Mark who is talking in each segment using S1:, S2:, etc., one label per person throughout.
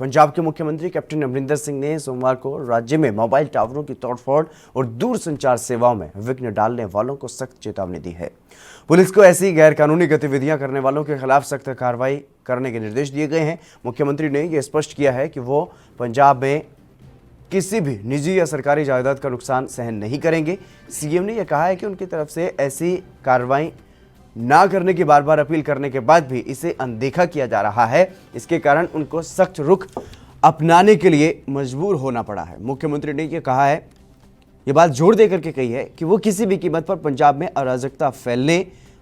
S1: पंजाब के मुख्यमंत्री कैप्टन अमरिंदर सिंह ने सोमवार को राज्य में मोबाइल टावरों की तोड़फोड़ और दूरसंचार सेवाओं में विघ्न डालने वालों को सख्त चेतावनी दी है। पुलिस को ऐसी गैरकानूनी गतिविधियां करने वालों के खिलाफ सख्त कार्रवाई करने के निर्देश दिए गए हैं। मुख्यमंत्री ने यह स्पष्ट किया है कि वो पंजाब में किसी भी निजी या सरकारी जायदाद का नुकसान सहन नहीं करेंगे। सीएम ने यह कहा है कि उनकी तरफ से ऐसी कार्रवाई ना करने की बार बार अपील करने के बाद भी इसे अनदेखा किया जा रहा है। इसके कारण उनको सख्त रुख अपनाने के लिए मजबूर होना पड़ा है। मुख्यमंत्री ने यह कहा है, ये बात जोर देकर के कही है कि वो किसी भी कीमत पर पंजाब में अराजकता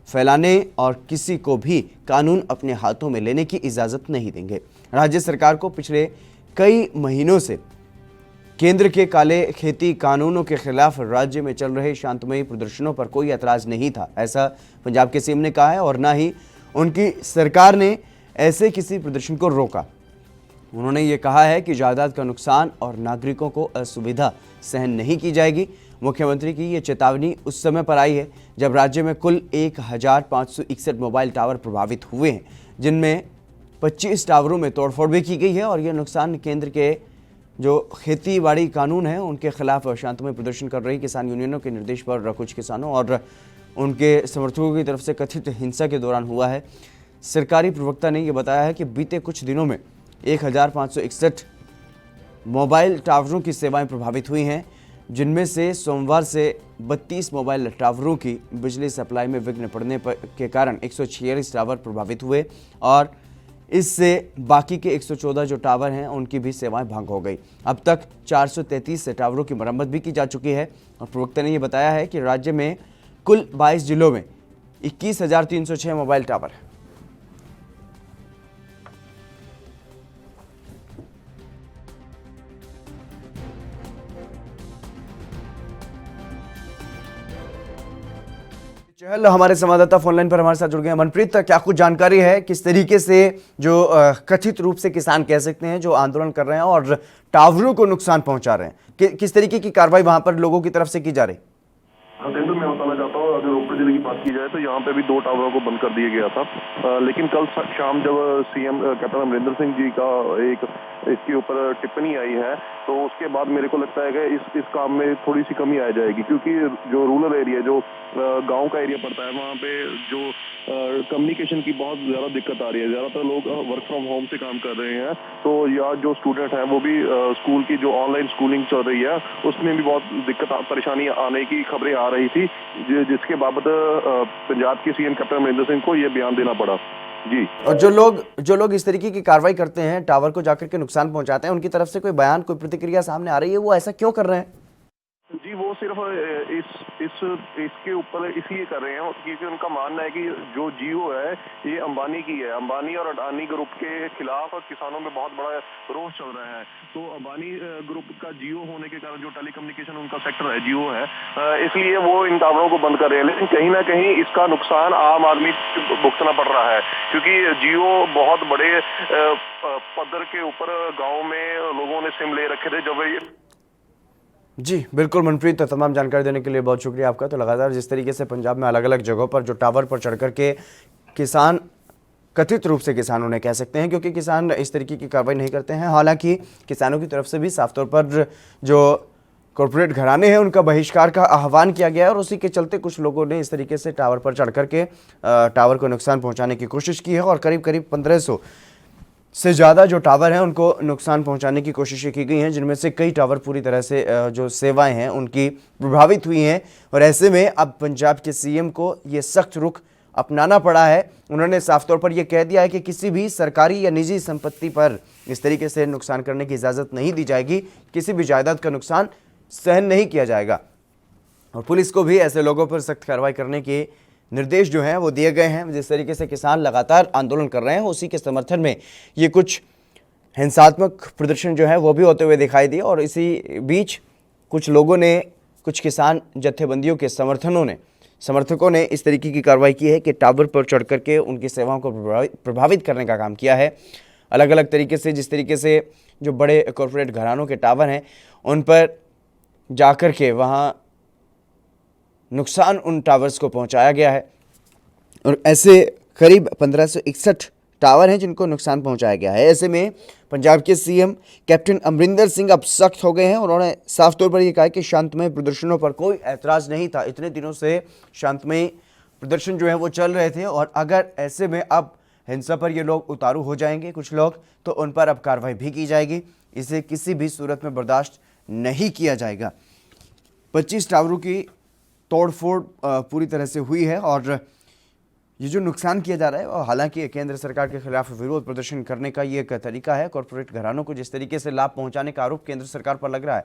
S1: फैलाने और किसी को भी कानून अपने हाथों में लेने की इजाजत नहीं देंगे। राज्य सरकार को पिछले कई महीनों से केंद्र के काले खेती कानूनों के खिलाफ राज्य में चल रहे शांतमयी प्रदर्शनों पर कोई ऐतराज नहीं था, ऐसा पंजाब के सीएम ने कहा है, और न ही उनकी सरकार ने ऐसे किसी प्रदर्शन को रोका। उन्होंने ये कहा है कि जायदाद का नुकसान और नागरिकों को असुविधा सहन नहीं की जाएगी। मुख्यमंत्री की ये चेतावनी उस समय पर आई है जब राज्य में कुल 1561 मोबाइल टावर प्रभावित हुए हैं, जिनमें 25 टावरों में तोड़फोड़ भी की गई है और यह नुकसान केंद्र के जो खेती बाड़ी कानून है उनके खिलाफ शांतमय प्रदर्शन कर रही किसान यूनियनों के निर्देश पर कुछ किसानों और उनके समर्थकों की तरफ से कथित हिंसा के दौरान हुआ है। सरकारी प्रवक्ता ने यह बताया है कि बीते कुछ दिनों में 1561 मोबाइल टावरों की सेवाएं प्रभावित हुई हैं, जिनमें से सोमवार से 32 मोबाइल टावरों की बिजली सप्लाई में विघ्न पड़ने के कारण 146 टावर प्रभावित हुए और इससे बाकी के 114 जो टावर हैं उनकी भी सेवाएं भंग हो गई। अब तक 433 टावरों की मरम्मत भी की जा चुकी है और प्रवक्ता ने यह बताया है कि राज्य में कुल 22 जिलों में 21,306 मोबाइल टावर हैं। चहल हमारे संवाददाता फोनलाइन पर हमारे साथ जुड़ गए हैं। मनप्रीत, क्या कुछ जानकारी है किस तरीके से जो कथित रूप से किसान कह सकते हैं जो आंदोलन कर रहे हैं और टावरों को नुकसान पहुंचा रहे हैं, किस तरीके की कार्रवाई वहां पर लोगों की तरफ से की जा रही?
S2: तो मैं बताना चाहता हूँ, अगर रोपड़ जिले की बात की जाए तो यहाँ पे भी 2 टावरों को बंद कर दिया गया था, लेकिन कल शाम जब सीएम कैप्टन अमरिंदर सिंह जी का इसके ऊपर टिप्पणी आई है तो उसके बाद मेरे को लगता है कि इस काम में थोड़ी सी कमी आ जाएगी, क्योंकि जो रूरल एरिया, जो गांव का एरिया पड़ता है, वहाँ पे जो कम्युनिकेशन की बहुत ज़्यादा दिक्कत आ रही है। ज़्यादातर लोग वर्क फ्रॉम होम से काम कर रहे हैं, तो या जो स्टूडेंट हैं वो भी स्कूल की जो ऑनलाइन स्कूलिंग चल रही है उसमें भी बहुत दिक्कत परेशानी आने की खबरें आ रही थी, जिसके बाबत पंजाब के सीएम कैप्टन अमरिंदर सिंह को ये बयान देना पड़ा जी।
S1: और जो लोग इस तरीके की कार्रवाई करते हैं, टावर को जाकर के नुकसान पहुंचाते हैं, उनकी तरफ से कोई बयान, कोई प्रतिक्रिया सामने आ रही है? वो ऐसा क्यों कर रहे हैं?
S2: जी, वो सिर्फ इसके ऊपर इसलिए कर रहे हैं क्योंकि उनका मानना है कि जो जियो है ये अंबानी की है। अंबानी और अडानी ग्रुप के खिलाफ किसानों में बहुत बड़ा रोष चल रहा है, तो अंबानी ग्रुप का जियो होने के कारण जो टेलीकम्युनिकेशन उनका सेक्टर है, जियो है, इसलिए वो इन टावरों को बंद कर रहे हैं। लेकिन कहीं ना कहीं इसका नुकसान आम आदमी को भुगतना पड़ रहा है, क्योंकि जियो बहुत बड़े पद्धर के ऊपर गाँव में लोगों ने सिम ले रखे थे। जब
S1: जी बिल्कुल मनप्रीत, तो तमाम जानकारी देने के लिए बहुत शुक्रिया आपका। तो लगातार जिस तरीके से पंजाब में अलग अलग जगहों पर जो टावर पर चढ़ करके किसान, कथित रूप से किसान उन्हें कह सकते हैं क्योंकि किसान इस तरीके की कार्रवाई नहीं करते हैं, हालांकि किसानों की तरफ से भी साफ तौर पर जो कॉरपोरेट घराने हैं उनका बहिष्कार का आह्वान किया गया है और उसी के चलते कुछ लोगों ने इस तरीके से टावर पर चढ़ करके टावर को नुकसान पहुँचाने की कोशिश की है और करीब 1500 से ज़्यादा जो टावर हैं उनको नुकसान पहुंचाने की कोशिशें की गई हैं, जिनमें से कई टावर पूरी तरह से जो सेवाएं हैं उनकी प्रभावित हुई हैं। और ऐसे में अब पंजाब के सीएम को ये सख्त रुख अपनाना पड़ा है। उन्होंने साफ तौर पर यह कह दिया है कि किसी भी सरकारी या निजी संपत्ति पर इस तरीके से नुकसान करने की इजाज़त नहीं दी जाएगी, किसी भी जायदाद का नुकसान सहन नहीं किया जाएगा और पुलिस को भी ऐसे लोगों पर सख्त कार्रवाई करने के निर्देश जो हैं वो दिए गए हैं। जिस तरीके से किसान लगातार आंदोलन कर रहे हैं उसी के समर्थन में ये कुछ हिंसात्मक प्रदर्शन जो है वो भी होते हुए दिखाई दिए और इसी बीच कुछ लोगों ने, कुछ किसान जत्थेबंदियों के समर्थकों ने इस तरीके की कार्रवाई की है कि टावर पर चढ़ करके उनकी सेवाओं को प्रभावित करने का काम किया है। अलग अलग तरीके से, जिस तरीके से जो बड़े कॉरपोरेट घरानों के टावर हैं उन पर जाकर के वहाँ नुकसान उन टावर्स को पहुंचाया गया है और ऐसे करीब 1561 टावर हैं जिनको नुकसान पहुंचाया गया है। ऐसे में पंजाब के सीएम कैप्टन अमरिंदर सिंह अब सख्त हो गए हैं। उन्होंने साफ तौर पर यह कहा कि शांतमय प्रदर्शनों पर कोई ऐतराज नहीं था। इतने दिनों से शांतमय प्रदर्शन जो है वो चल रहे थे और अगर ऐसे में अब हिंसा पर ये लोग उतारू हो जाएंगे कुछ लोग, तो उन पर अब कार्रवाई भी की जाएगी। इसे किसी भी सूरत में बर्दाश्त नहीं किया जाएगा। 25 टावरों की तोड़फोड़ पूरी तरह से हुई है और ये जो नुकसान किया जा रहा है और हालांकि केंद्र सरकार के खिलाफ विरोध प्रदर्शन करने का ये एक तरीका है। कॉरपोरेट घरानों को जिस तरीके से लाभ पहुंचाने का आरोप केंद्र सरकार पर लग रहा है,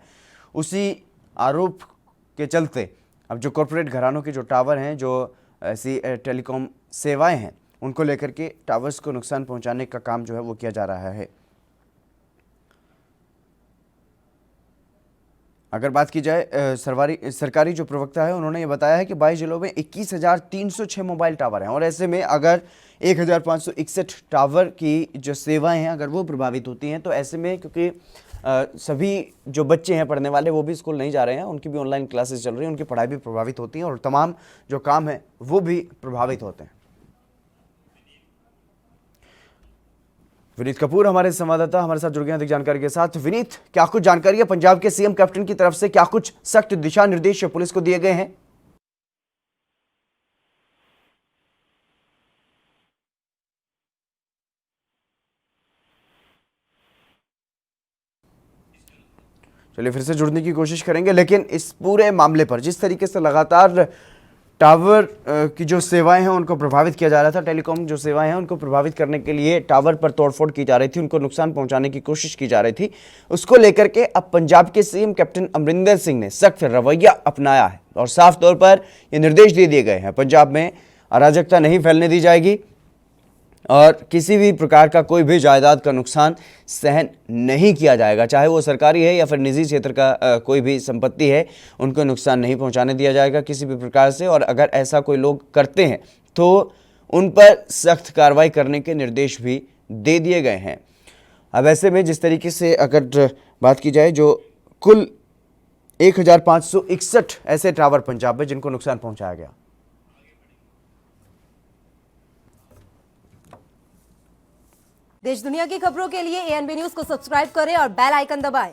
S1: उसी आरोप के चलते अब जो कॉरपोरेट घरानों के जो टावर हैं, जो ऐसी टेलीकॉम सेवाएं हैं, उनको लेकर के टावर्स को नुकसान पहुंचाने का काम जो है वो किया जा रहा है। अगर बात की जाए सरकारी जो प्रवक्ता है, उन्होंने ये बताया है कि 22 जिलों में 21,306 मोबाइल टावर हैं और ऐसे में अगर 1,561 टावर की जो सेवाएं हैं अगर वो प्रभावित होती हैं, तो ऐसे में क्योंकि सभी जो बच्चे हैं पढ़ने वाले वो भी स्कूल नहीं जा रहे हैं, उनकी भी ऑनलाइन क्लासेस चल रही हैं, उनकी पढ़ाई भी प्रभावित होती है और तमाम जो काम है वो भी प्रभावित होते हैं। विनीत कपूर हमारे संवाददाता हमारे साथ जुड़ गए अधिक जानकारी के साथ। विनीत, क्या कुछ जानकारी है पंजाब के सीएम कैप्टन की तरफ से, क्या कुछ सख्त दिशा निर्देश पुलिस को दिए गए हैं? चलिए फिर से जुड़ने की कोशिश करेंगे, लेकिन इस पूरे मामले पर जिस तरीके से लगातार टावर की जो सेवाएं हैं उनको प्रभावित किया जा रहा था, टेलीकॉम जो सेवाएं हैं उनको प्रभावित करने के लिए टावर पर तोड़फोड़ की जा रही थी, उनको नुकसान पहुंचाने की कोशिश की जा रही थी, उसको लेकर के अब पंजाब के सीएम कैप्टन अमरिंदर सिंह ने सख्त रवैया अपनाया है और साफ तौर पर ये निर्देश दे दिए गए हैं, पंजाब में अराजकता नहीं फैलने दी जाएगी और किसी भी प्रकार का कोई भी जायदाद का नुकसान सहन नहीं किया जाएगा, चाहे वो सरकारी है या फिर निजी क्षेत्र का कोई भी संपत्ति है, उनको नुकसान नहीं पहुंचाने दिया जाएगा किसी भी प्रकार से। और अगर ऐसा कोई लोग करते हैं तो उन पर सख्त कार्रवाई करने के निर्देश भी दे दिए गए हैं। अब ऐसे में जिस तरीके से अगर बात की जाए, जो कुल 1,561 ऐसे टावर पंजाब में जिनको नुकसान पहुंचाया गया।
S3: देश दुनिया की खबरों के लिए एएनबी न्यूज को सब्सक्राइब करें और बेल आइकन दबाएं।